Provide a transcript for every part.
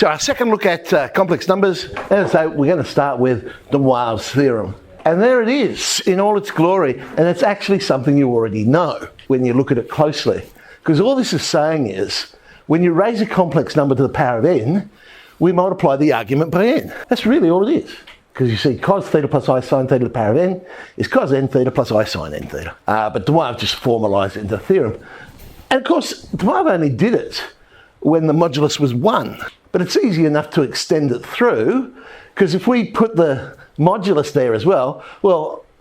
So our second look at complex numbers, as I say, we're going to start with the Moivre's theorem. And there it is in all its glory, and it's actually something you already know when you look at it closely. Because all this is saying is, when you raise a complex number to the power of n, we multiply the argument by n. That's really all it is. Because you see cos theta plus I sine theta to the power of n is cos n theta plus I sine n theta. But de Moivre just formalised it into a theorem. And of course, de Moivre only did it when the modulus was 1. But it's easy enough to extend it through, because if we put the modulus there as well,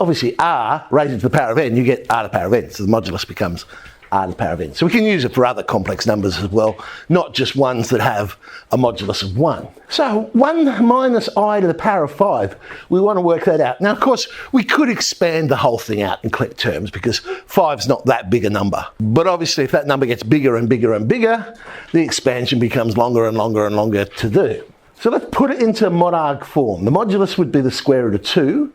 obviously r raised to the power of n, you get r to the power of n, so the modulus becomes r to the power of n. So we can use it for other complex numbers as well, not just ones that have a modulus of 1. So 1 minus I to the power of 5, we want to work that out. Now, of course, we could expand the whole thing out in clique terms because 5's not that big a number. But obviously, if that number gets bigger and bigger and bigger, the expansion becomes longer and longer and longer to do. So let's put it into mod arg form. The modulus would be the square root of 2.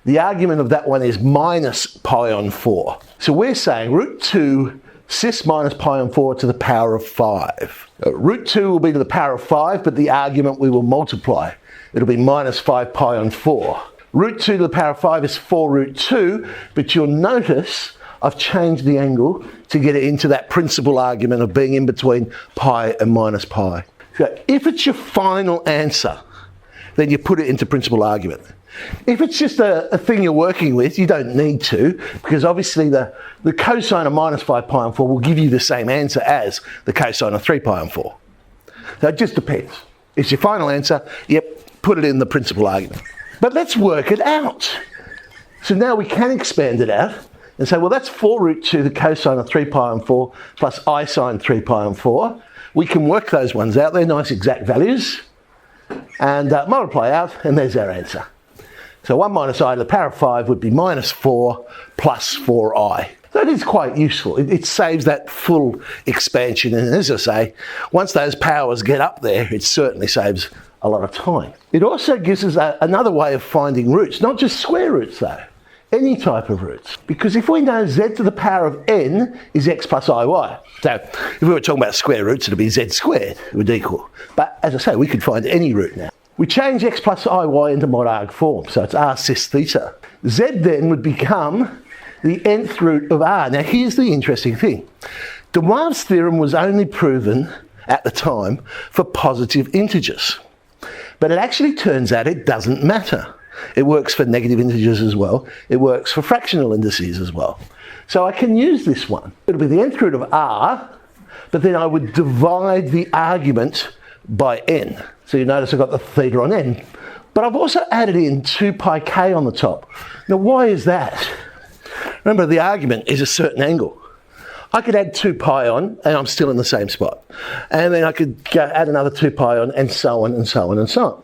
The argument of that one is minus pi on 4. So we're saying root 2 cis minus pi on 4 to the power of 5. Root 2 will be to the power of 5, but the argument we will multiply. It'll be minus 5 pi on 4. Root 2 to the power of 5 is 4 root 2, but you'll notice I've changed the angle to get it into that principal argument of being in between pi and minus pi. So if it's your final answer, then you put it into principal argument. If it's just a thing you're working with, you don't need to, because obviously the cosine of minus 5 pi on 4 will give you the same answer as the cosine of 3 pi on 4. So it just depends. It's your final answer, yep, put it in the principal argument. But let's work it out. So now we can expand it out and say, well, that's 4 root 2 the cosine of 3 pi on 4 plus I sine 3 pi on 4. We can work those ones out. They're nice exact values. And multiply out, and there's our answer. So 1 minus I to the power of 5 would be minus 4 plus 4i. That is quite useful. It saves that full expansion. And as I say, once those powers get up there, it certainly saves a lot of time. It also gives us another way of finding roots, not just square roots though, any type of roots. Because if we know z to the power of n is x plus iy, so if we were talking about square roots, it would be z squared, it would equal. But as I say, we could find any root now. We change x plus iy into mod arg form, so it's r cis theta. Z then would become the nth root of r. Now here's the interesting thing. De Moivre's theorem was only proven at the time for positive integers. But it actually turns out it doesn't matter. It works for negative integers as well. It works for fractional indices as well. So I can use this one. It'll be the nth root of r, but then I would divide the argument by n. So you notice I've got the theta on n. But I've also added in 2 pi k on the top. Now why is that? Remember, the argument is a certain angle. I could add 2 pi on and I'm still in the same spot. And then I could add another 2 pi on and so on and so on and so on.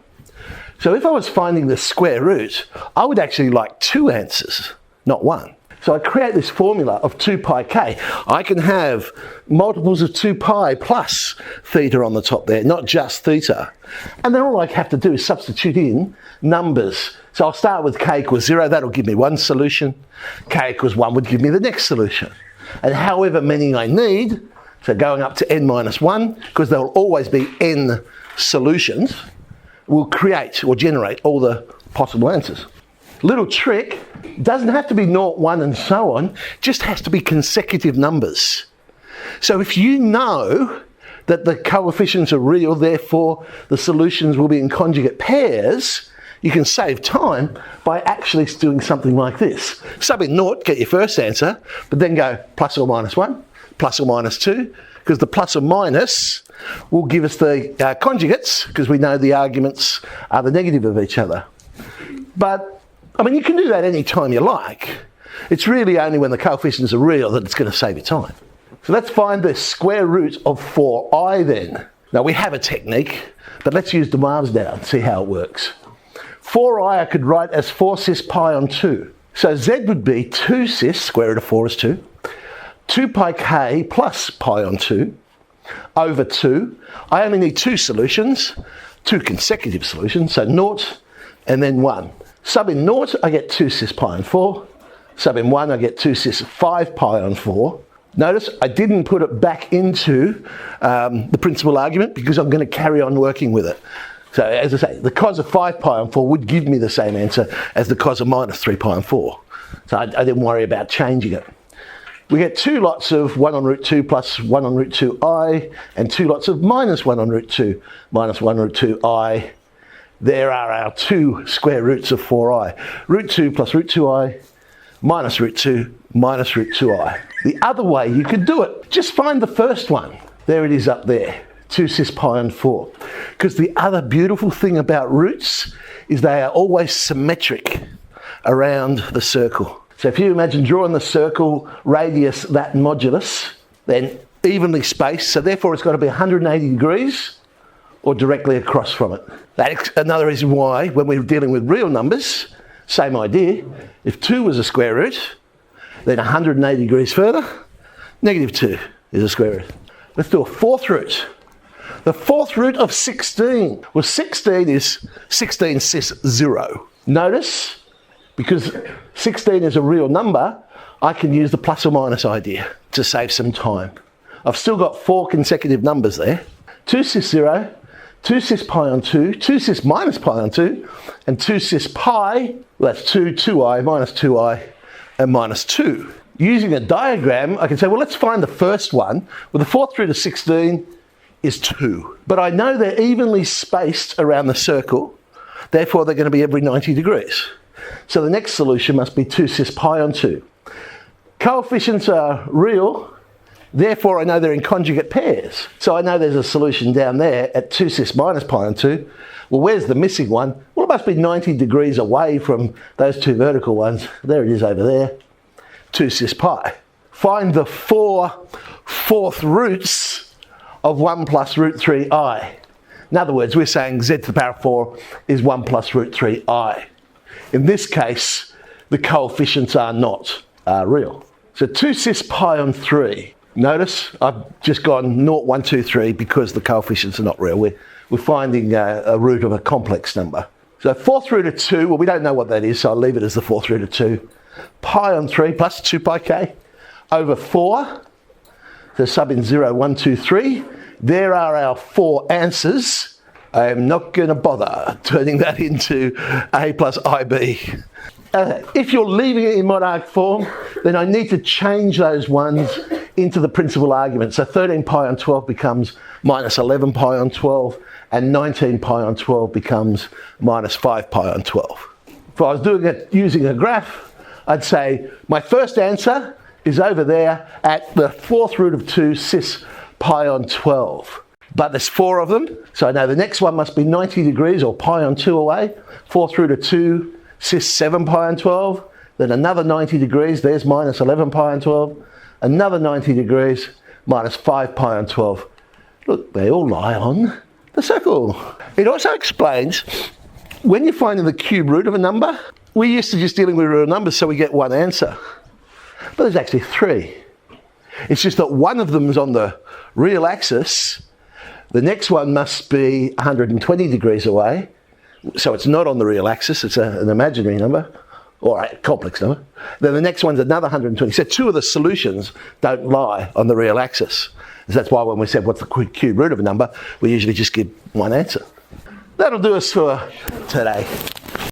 So if I was finding the square root, I would actually like 2 answers, not 1. So I create this formula of 2 pi k. I can have multiples of 2 pi plus theta on the top there, not just theta. And then all I have to do is substitute in numbers. So I'll start with k equals 0, that'll give me one solution. K equals 1 would give me the next solution. And however many I need, so going up to n minus 1, because there will always be n solutions, will create or generate all the possible answers. Little trick, doesn't have to be 0, 1 and so on, just has to be consecutive numbers. So if you know that the coefficients are real, therefore the solutions will be in conjugate pairs, you can save time by actually doing something like this. Sub in 0, get your first answer, but then go plus or minus 1, plus or minus 2, because the plus or minus will give us the conjugates, because we know the arguments are the negative of each other. But I mean, you can do that any time you like. It's really only when the coefficients are real that it's going to save you time. So let's find the square root of 4i then. Now we have a technique, but let's use de Moivre's now and see how it works. 4i I could write as 4 cis pi on 2. So z would be 2 cis, square root of 4 is 2, 2 pi k plus pi on 2, over 2. I only need 2 solutions, 2 consecutive solutions, so 0 and then 1. Sub in 0, I get 2 cis pi on 4. Sub in 1, I get 2 cis 5 pi on 4. Notice I didn't put it back into the principal argument because I'm going to carry on working with it. So as I say, the cos of 5 pi on 4 would give me the same answer as the cos of minus 3 pi on 4. So I didn't worry about changing it. We get two lots of 1 on root 2 plus 1 on root 2i, and two lots of minus 1 on root 2 minus 1 root 2i. There are our two square roots of 4i. Root 2 plus root 2i minus root 2 minus root 2i. The other way you could do it, just find the first one. There it is up there, 2 cis pi on 4. Because the other beautiful thing about roots is they are always symmetric around the circle. So if you imagine drawing the circle, radius, that modulus, then evenly spaced, so therefore it's got to be 180 degrees or directly across from it. That's another reason why when we're dealing with real numbers, same idea, if 2 was a square root, then 180 degrees further, negative 2 is a square root. Let's do a fourth root. The fourth root of 16. Well, 16 is 16 cis 0. Notice, because 16 is a real number, I can use the plus or minus idea to save some time. I've still got 4 consecutive numbers there. 2 cis 0, 2 cis pi on 2, 2 cis minus pi on 2, and 2 cis pi, well, that's 2, 2i, minus 2i, and minus 2. Using a diagram, I can say, well, let's find the first one. Well, the fourth root of 16 is 2. But I know they're evenly spaced around the circle, therefore they're going to be every 90 degrees. So the next solution must be 2 cis pi on 2. Coefficients are real, therefore I know they're in conjugate pairs. So I know there's a solution down there at 2 cis minus pi on 2. Well, where's the missing one? Well, it must be 90 degrees away from those two vertical ones. There it is over there, 2 cis pi. Find the 4 fourth roots of 1 plus root 3i. In other words, we're saying z to the power of 4 is 1 plus root 3i. In this case, the coefficients are not real. So 2 cis pi on 3. Notice I've just gone 0, 1, 2, 3 because the coefficients are not real. We're finding a root of a complex number. So fourth root of 2, well, we don't know what that is, so I'll leave it as the fourth root of 2. Pi on 3 plus 2 pi k over 4. So sub in 0, 1, 2, 3. There are our 4 answers. I'm not going to bother turning that into a plus ib. If you're leaving it in mod arg form, then I need to change those ones into the principal argument. So 13 pi on 12 becomes minus 11 pi on 12, and 19 pi on 12 becomes minus 5 pi on 12. If I was doing it using a graph, I'd say my first answer is over there at the fourth root of 2 cis pi on 12. But there's 4 of them, so I know the next one must be 90 degrees or pi on 2 away. Fourth root of 2 cis 7 pi on 12, then another 90 degrees, there's minus 11 pi on 12, another 90 degrees, minus 5 pi on 12. Look, they all lie on the circle. It also explains when you're finding the cube root of a number, we're used to just dealing with real numbers so we get one answer. But there's actually 3. It's just that one of them is on the real axis, the next one must be 120 degrees away, so it's not on the real axis, it's an imaginary number, or a complex number. Then the next one's another 120. So 2 of the solutions don't lie on the real axis. So that's why when we said what's the cube root of a number, we usually just give one answer. That'll do us for today.